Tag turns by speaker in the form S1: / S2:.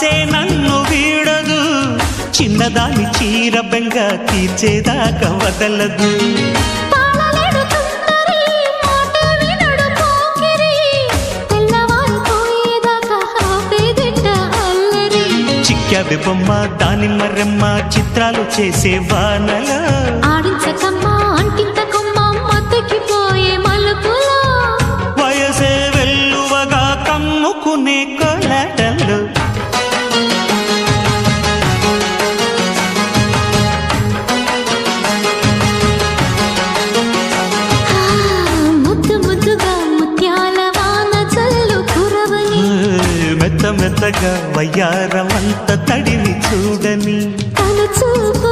S1: ఆసే నన్ను వీడదు, చిన్నదాని చీర బెంగ తీర్చేదాకా వదలదు. చిక్కాబె బొమ్మ దానిమ్మ రెమ్మ చిత్రాలు చేసే వానలా
S2: ఆడించకమ్మా అంటింతకమ్మ మత్తకిపోయే మలుపులా
S1: వయసే వెల్లువగా కమ్ముకునే కొలటలు.
S2: ముద్దు ముద్దుగా ముత్యాల వాన చల్లు కురవని
S1: మెత్త మెత్తగా వయ్యారమంత తడిని చూడని
S2: తను చూపు